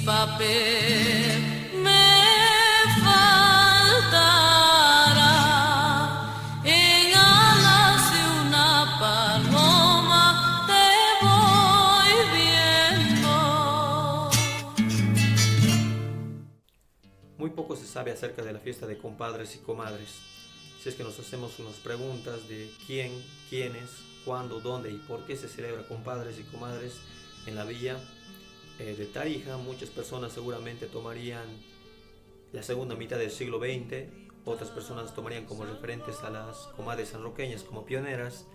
papel me faltará en alas de una paloma te voy viendo. Muy poco se sabe acerca de la fiesta de compadres y comadres. Si es que nos hacemos unas preguntas de quién, quiénes, cuándo, dónde y por qué se celebra compadres y comadres en la villa de Tarija, muchas personas seguramente tomarían la segunda mitad del siglo XX, otras personas tomarían como referentes a las comadres sanroqueñas como pioneras,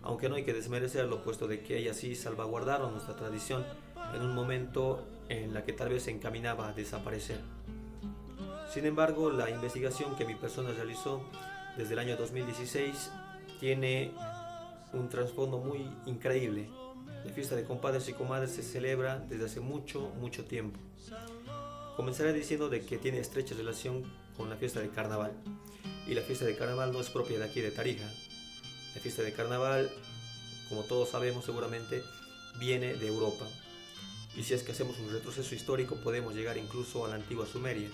aunque no hay que desmerecerlo, puesto de que ellas sí salvaguardaron nuestra tradición en un momento en la que tal vez se encaminaba a desaparecer. Sin embargo, la investigación que mi persona realizó desde el año 2016 tiene un trasfondo muy increíble. La fiesta de compadres y comadres se celebra desde hace mucho tiempo. Comenzaré diciendo de que tiene estrecha relación con la fiesta de carnaval. Y la fiesta de carnaval no es propia de aquí de Tarija. La fiesta de carnaval, como todos sabemos seguramente, viene de Europa. Y si es que hacemos un retroceso histórico, podemos llegar incluso a la antigua Sumeria,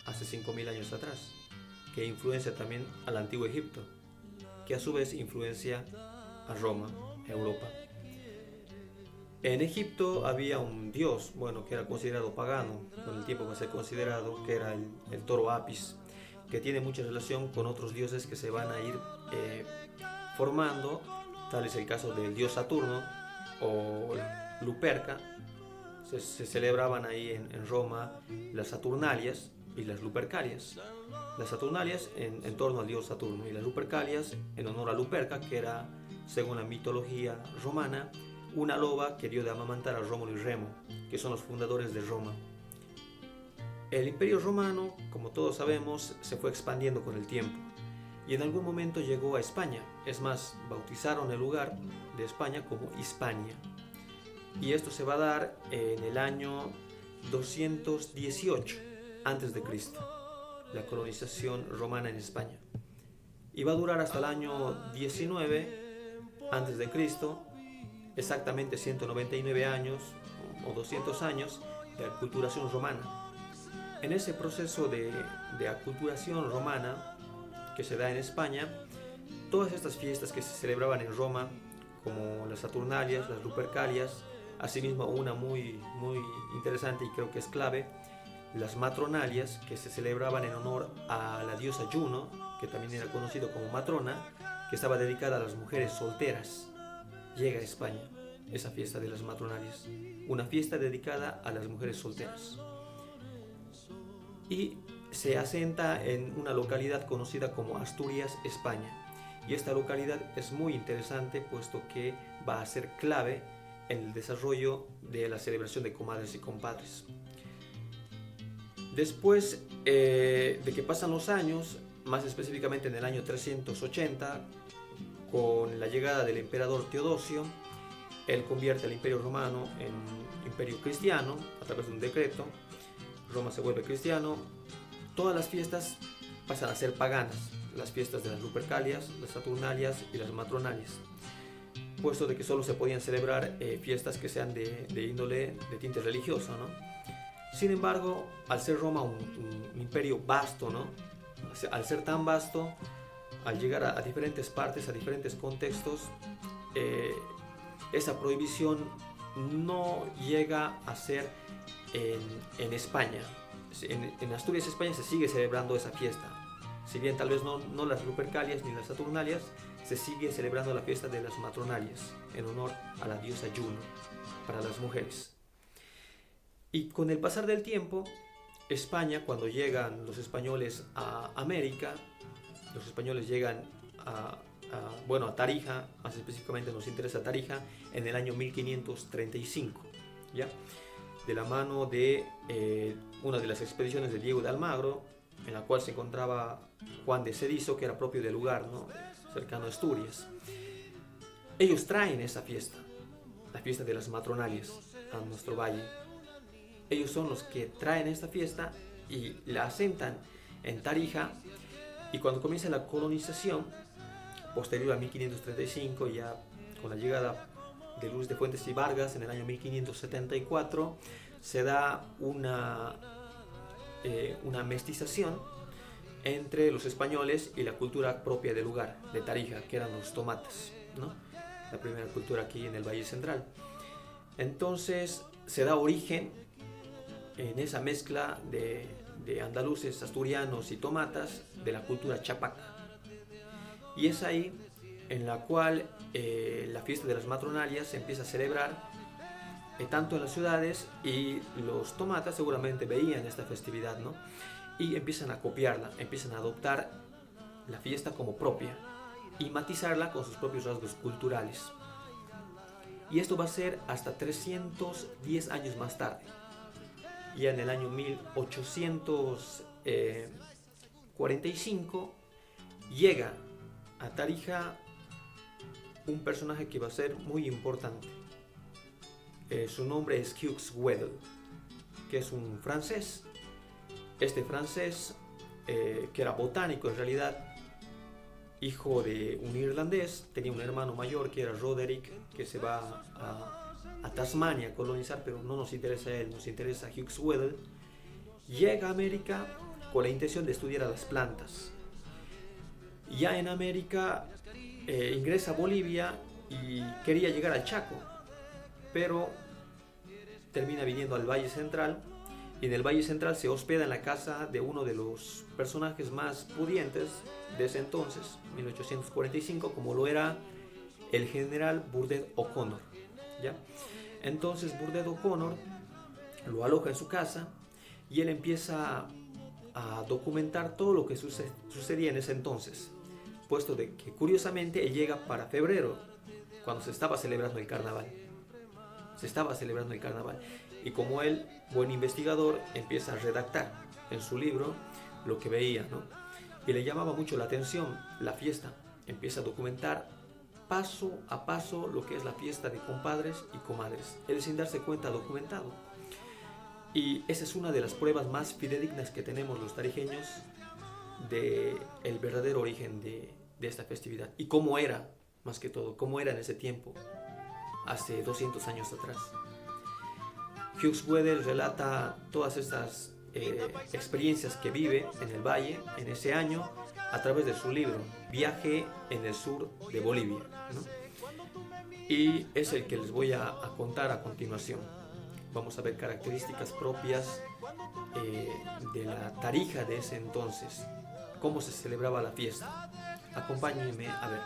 hace 5000 años atrás, que influencia también al antiguo Egipto, que a su vez influencia a Roma, a Europa. En Egipto había un dios, que era considerado pagano, con el tiempo va a ser considerado, que era el toro Apis, que tiene mucha relación con otros dioses que se van a ir formando, tal es el caso del dios Saturno o Luperca. Se celebraban ahí en Roma las Saturnalias y las Lupercalias. Las Saturnalias en torno al dios Saturno y las Lupercalias en honor a Luperca, que era, según la mitología romana, una loba que dio de amamantar a Rómulo y Remo, que son los fundadores de Roma. El Imperio Romano, como todos sabemos, se fue expandiendo con el tiempo y en algún momento llegó a España. Es más, bautizaron el lugar de España como Hispania. Y esto se va a dar en el año 218 a.C., la colonización romana en España. Y va a durar hasta el año 19 a.C., exactamente 199 años o 200 años de aculturación romana. En ese proceso de aculturación romana que se da en España, todas estas fiestas que se celebraban en Roma, como las Saturnalias, las Lupercalias, asimismo una muy interesante y creo que es clave, las Matronalias, que se celebraban en honor a la diosa Juno, que también era conocido como matrona, que estaba dedicada a las mujeres solteras. Llega a España esa fiesta de las Matronalias, una fiesta dedicada a las mujeres solteras, y se asenta en una localidad conocida como Asturias, España. Y esta localidad es muy interesante, puesto que va a ser clave en el desarrollo de la celebración de comadres y compadres. Después de que pasan los años, más específicamente en el año 380, con la llegada del emperador Teodosio, él convierte el Imperio Romano en Imperio Cristiano a través de un decreto. Roma se vuelve cristiano. Todas las fiestas pasan a ser paganas, las fiestas de las Lupercalias, las Saturnalias y las Matronalias, puesto de que solo se podían celebrar fiestas que sean de índole, de tinte religioso, ¿no? Sin embargo, al ser Roma un imperio vasto, ¿no? Al ser tan vasto, al llegar a diferentes partes, a diferentes contextos, esa prohibición no llega a ser en España. En Asturias, España, se sigue celebrando esa fiesta. Si bien tal vez no las Lupercalias ni las Saturnalias, se sigue celebrando la fiesta de las Matronalias en honor a la diosa Juno para las mujeres. Y con el pasar del tiempo, España, cuando llegan los españoles a América, los españoles llegan a Tarija, más específicamente nos interesa Tarija, en el año 1535, ¿ya? De la mano de una de las expediciones de Diego de Almagro, en la cual se encontraba Juan de Cedizo, que era propio del lugar, ¿no? Cercano a Asturias. Ellos traen esa fiesta, la fiesta de las Matronalias, a nuestro valle. Ellos son los que traen esta fiesta y la asentan en Tarija, y cuando comienza la colonización, posterior a 1535, ya con la llegada de Luis de Fuentes y Vargas en el año 1574, se da una mestización entre los españoles y la cultura propia del lugar, de Tarija, que eran los tomates, ¿no? La primera cultura aquí en el Valle Central. Entonces se da origen en esa mezcla de andaluces, asturianos y tomatas de la cultura chapaca. Y es ahí en la cual la fiesta de las matronalias se empieza a celebrar tanto en las ciudades, y los tomatas seguramente veían esta festividad, ¿no? Y empiezan a copiarla, empiezan a adoptar la fiesta como propia y matizarla con sus propios rasgos culturales. Y esto va a ser hasta 310 años más tarde. Ya en el año 1845 llega a Tarija un personaje que va a ser muy importante. Su nombre es Hugues Weddell, que es un francés. Este francés, que era botánico en realidad, hijo de un irlandés, tenía un hermano mayor que era Roderick, que se va a Tasmania a colonizar, pero no nos interesa él, nos interesa Hugues Weddell. Llega a América con la intención de estudiar a las plantas. Ya en América ingresa a Bolivia y quería llegar al Chaco, pero termina viniendo al Valle Central, y en el Valle Central se hospeda en la casa de uno de los personajes más pudientes de ese entonces, 1845, como lo era el general Burdett O'Connor, ¿ya? Entonces Burdett O'Connor lo aloja en su casa y él empieza a documentar todo lo que sucedía en ese entonces, puesto de que curiosamente él llega para febrero, cuando se estaba celebrando el carnaval. Y como él, buen investigador, empieza a redactar en su libro lo que veía, ¿no? Y le llamaba mucho la atención la fiesta. Empieza a documentar paso a paso lo que es la fiesta de compadres y comadres. Él, sin darse cuenta, ha documentado. Y esa es una de las pruebas más fidedignas que tenemos los tarijeños del verdadero origen de esta festividad. Y cómo era, más que todo, cómo era en ese tiempo, hace 200 años atrás. Hugues Weddell relata todas estas experiencias que vive en el valle en ese año a través de su libro Viaje en el sur de Bolivia, ¿no? Y es el que les voy a contar a continuación. Vamos a ver características propias de la Tarija de ese entonces, cómo se celebraba la fiesta. Acompáñenme a ver.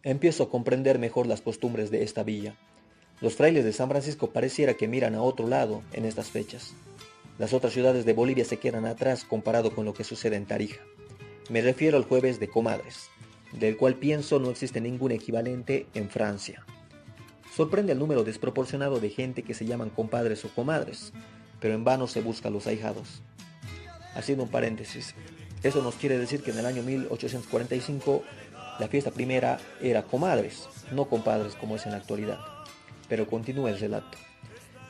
Empiezo a comprender mejor las costumbres de esta villa. Los frailes de San Francisco pareciera que miran a otro lado en estas fechas. Las otras ciudades de Bolivia se quedan atrás comparado con lo que sucede en Tarija. Me refiero al jueves de comadres, del cual pienso no existe ningún equivalente en Francia. Sorprende el número desproporcionado de gente que se llaman compadres o comadres, pero en vano se busca a los ahijados. Haciendo un paréntesis, eso nos quiere decir que en el año 1845 la fiesta primera era comadres, no compadres como es en la actualidad. Pero continúa el relato.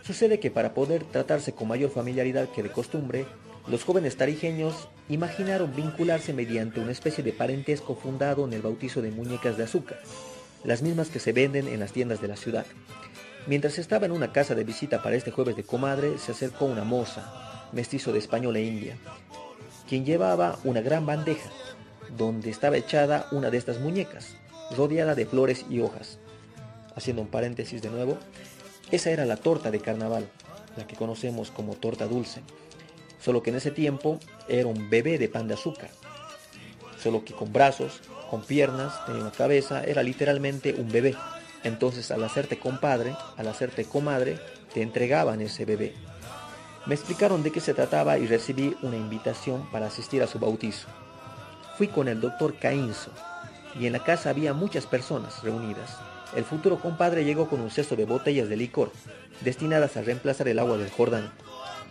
Sucede que para poder tratarse con mayor familiaridad que de costumbre, los jóvenes tarijeños imaginaron vincularse mediante una especie de parentesco fundado en el bautizo de muñecas de azúcar, las mismas que se venden en las tiendas de la ciudad. Mientras estaba en una casa de visita para este jueves de comadre, se acercó una moza, mestizo de español e india, quien llevaba una gran bandeja, donde estaba echada una de estas muñecas, rodeada de flores y hojas. Haciendo un paréntesis de nuevo, esa era la torta de carnaval, la que conocemos como torta dulce, solo que en ese tiempo era un bebé de pan de azúcar, solo que con brazos, con piernas, tenía una cabeza, era literalmente un bebé. Entonces al hacerte compadre, al hacerte comadre, te entregaban ese bebé. Me explicaron de qué se trataba y recibí una invitación para asistir a su bautizo. Fui con el doctor Caínzo y en la casa había muchas personas reunidas. El futuro compadre llegó con un cesto de botellas de licor, destinadas a reemplazar el agua del Jordán.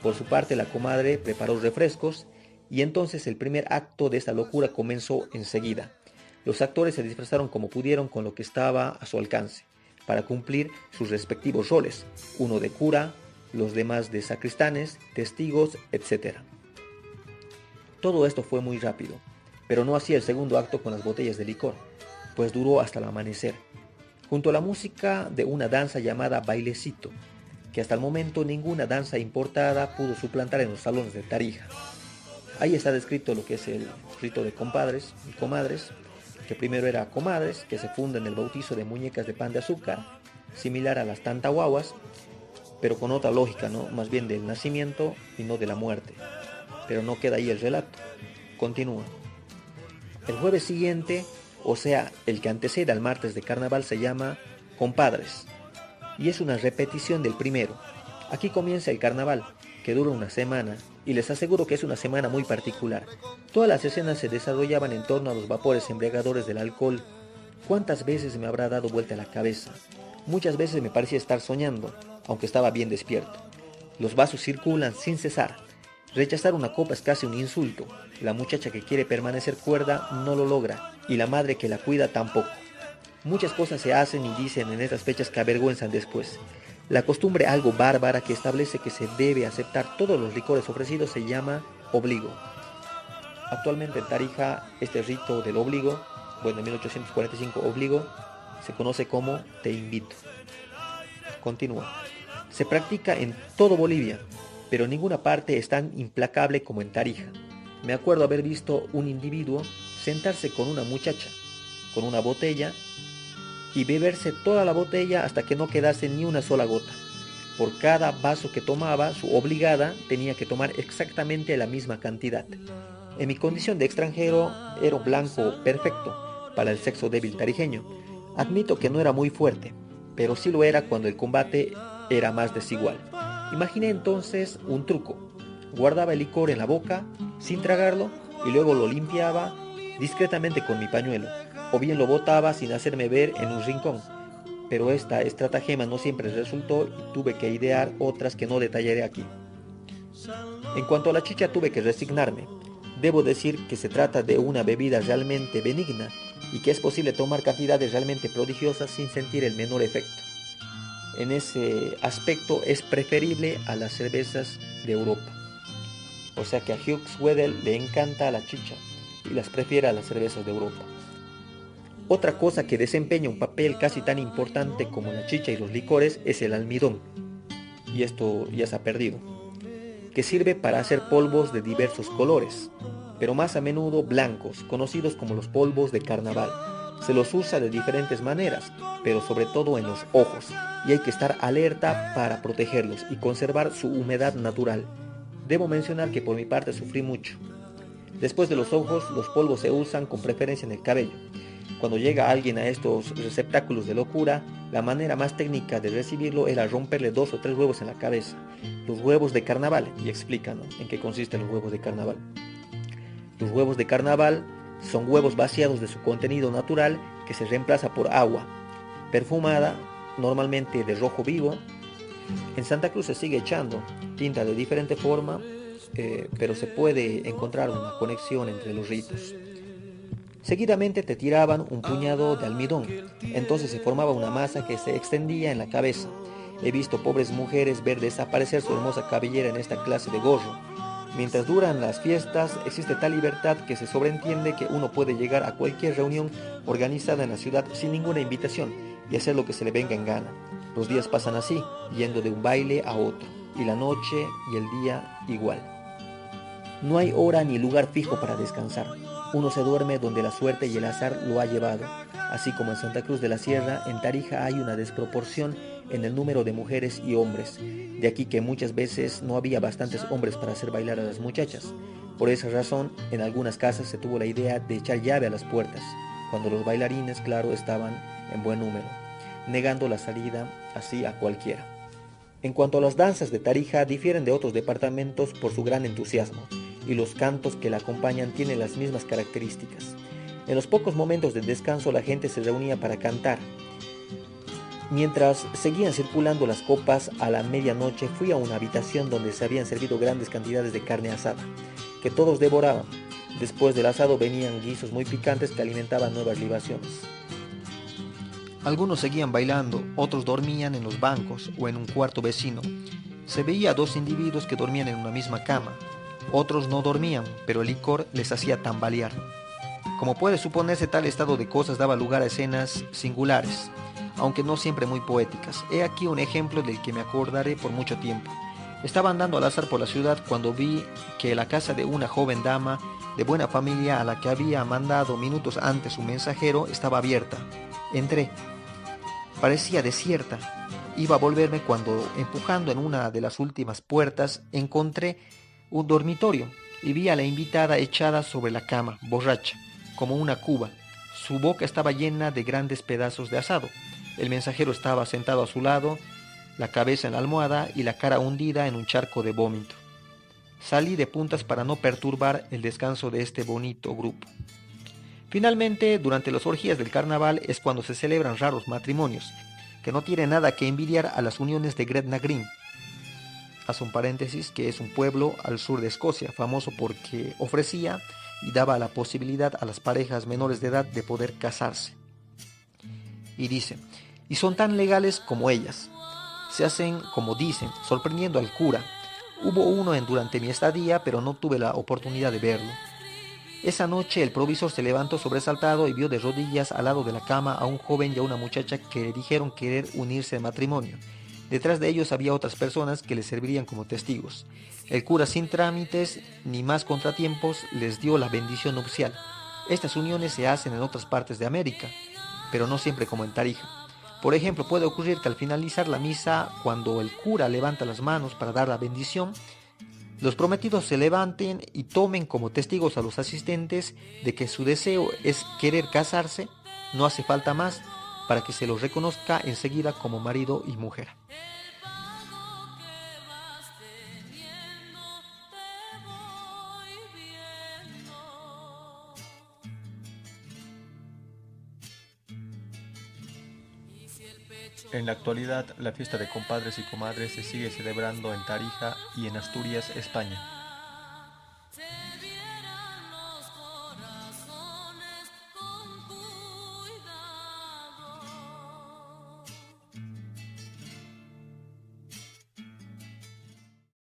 Por su parte, la comadre preparó refrescos y entonces el primer acto de esta locura comenzó enseguida. Los actores se disfrazaron como pudieron con lo que estaba a su alcance, para cumplir sus respectivos roles, uno de cura, los demás de sacristanes, testigos, etc. Todo esto fue muy rápido, pero no así el segundo acto con las botellas de licor, pues duró hasta el amanecer. junto a la música de una danza llamada bailecito, que hasta el momento ninguna danza importada pudo suplantar en los salones de Tarija. Ahí está descrito lo que es el rito de compadres y comadres, que primero era comadres, que se funda en el bautizo de muñecas de pan de azúcar, similar a las tantahuahuas, pero con otra lógica, ¿no? Más bien del nacimiento y no de la muerte. Pero no queda ahí el relato. Continúa. El jueves siguiente, o sea, el que antecede al martes de carnaval, se llama compadres, y es una repetición del primero. Aquí comienza el carnaval, que dura una semana, y les aseguro que es una semana muy particular. Todas las escenas se desarrollaban en torno a los vapores embriagadores del alcohol. ¿Cuántas veces me habrá dado vuelta la cabeza? Muchas veces me parecía estar soñando, aunque estaba bien despierto. Los vasos circulan sin cesar. Rechazar una copa es casi un insulto. La muchacha que quiere permanecer cuerda no lo logra, y la madre que la cuida tampoco. Muchas cosas se hacen y dicen en estas fechas que avergüenzan después. La costumbre algo bárbara que establece que se debe aceptar todos los licores ofrecidos se llama obligo. Actualmente en Tarija este rito del obligo, bueno, en 1845 obligo, se conoce como te invito. Continúa. Se practica en todo Bolivia, pero en ninguna parte es tan implacable como en Tarija. Me acuerdo haber visto un individuo sentarse con una muchacha, con una botella, y beberse toda la botella hasta que no quedase ni una sola gota. Por cada vaso que tomaba, su obligada tenía que tomar exactamente la misma cantidad. En mi condición de extranjero, era un blanco perfecto para el sexo débil tarijeño. Admito que no era muy fuerte, pero sí lo era cuando el combate era más desigual. Imaginé entonces un truco. Guardaba el licor en la boca, sin tragarlo, y luego lo limpiaba discretamente con mi pañuelo, o bien lo botaba sin hacerme ver en un rincón. Pero esta estratagema no siempre resultó y tuve que idear otras que no detallaré aquí. En cuanto a la chicha, tuve que resignarme. Debo decir que se trata de una bebida realmente benigna y que es posible tomar cantidades realmente prodigiosas sin sentir el menor efecto. En ese aspecto es preferible a las cervezas de Europa. O sea que a Hughes Wedel le encanta la chicha y las prefiere a las cervezas de Europa. Otra cosa que desempeña un papel casi tan importante como la chicha y los licores es el almidón, y esto ya se ha perdido, que sirve para hacer polvos de diversos colores, pero más a menudo blancos, conocidos como los polvos de carnaval. Se los usa de diferentes maneras, pero sobre todo en los ojos, y hay que estar alerta para protegerlos y conservar su humedad natural. Debo mencionar que por mi parte sufrí mucho. Después de los ojos, los polvos se usan con preferencia en el cabello. Cuando llega alguien a estos receptáculos de locura, la manera más técnica de recibirlo era romperle 2 o 3 huevos en la cabeza. Los huevos de carnaval, y explican, ¿no?, en qué consisten los huevos de carnaval. Los huevos de carnaval son huevos vaciados de su contenido natural que se reemplaza por agua, perfumada, normalmente de rojo vivo. En Santa Cruz se sigue echando tinta de diferente forma, pero se puede encontrar una conexión entre los ritos. Seguidamente te tiraban un puñado de almidón, entonces se formaba una masa que se extendía en la cabeza. He visto pobres mujeres ver desaparecer su hermosa cabellera en esta clase de gorro. Mientras duran las fiestas, existe tal libertad que se sobreentiende que uno puede llegar a cualquier reunión organizada en la ciudad sin ninguna invitación y hacer lo que se le venga en gana. Los días pasan así, yendo de un baile a otro, y la noche y el día igual. No hay hora ni lugar fijo para descansar. Uno se duerme donde la suerte y el azar lo ha llevado. Así como en Santa Cruz de la Sierra, en Tarija hay una desproporción en el número de mujeres y hombres. De aquí que muchas veces no había bastantes hombres para hacer bailar a las muchachas. Por esa razón, en algunas casas se tuvo la idea de echar llave a las puertas, cuando los bailarines, claro, estaban en buen número, negando la salida así a cualquiera. En cuanto a las danzas de Tarija, difieren de otros departamentos por su gran entusiasmo, y los cantos que la acompañan tienen las mismas características. En los pocos momentos de descanso la gente se reunía para cantar. Mientras seguían circulando las copas, a la medianoche fui a una habitación donde se habían servido grandes cantidades de carne asada, que todos devoraban. Después del asado venían guisos muy picantes que alimentaban nuevas libaciones. Algunos seguían bailando, otros dormían en los bancos o en un cuarto vecino. Se veía a 2 individuos que dormían en una misma cama. Otros no dormían, pero el licor les hacía tambalear. Como puede suponerse, tal estado de cosas daba lugar a escenas singulares. aunque no siempre muy poéticas. He aquí un ejemplo del que me acordaré por mucho tiempo. Estaba andando al azar por la ciudad cuando vi que la casa de una joven dama de buena familia a la que había mandado minutos antes un mensajero estaba abierta. Entré. Parecía desierta. Iba a volverme cuando, empujando en una de las últimas puertas, encontré un dormitorio y vi a la invitada echada sobre la cama, borracha, como una cuba. Su boca estaba llena de grandes pedazos de asado. El mensajero estaba sentado a su lado, la cabeza en la almohada y la cara hundida en un charco de vómito. Salí de puntas para no perturbar el descanso de este bonito grupo. Finalmente, durante las orgías del carnaval es cuando se celebran raros matrimonios, que no tienen nada que envidiar a las uniones de Gretna Green. Haz un paréntesis, que es un pueblo al sur de Escocia, famoso porque ofrecía y daba la posibilidad a las parejas menores de edad de poder casarse. Y dice, y son tan legales como ellas. Se hacen como dicen, sorprendiendo al cura. Hubo uno durante mi estadía, pero no tuve la oportunidad de verlo. Esa noche el provisor se levantó sobresaltado y vio de rodillas al lado de la cama a un joven y a una muchacha que le dijeron querer unirse al matrimonio. Detrás de ellos había otras personas que les servirían como testigos. El cura, sin trámites ni más contratiempos, les dio la bendición nupcial. Estas uniones se hacen en otras partes de América, pero no siempre como en Tarija. Por ejemplo, puede ocurrir que al finalizar la misa, cuando el cura levanta las manos para dar la bendición, los prometidos se levanten y tomen como testigos a los asistentes de que su deseo es querer casarse. No hace falta más para que se los reconozca enseguida como marido y mujer. En la actualidad, la fiesta de compadres y comadres se sigue celebrando en Tarija y en Asturias, España.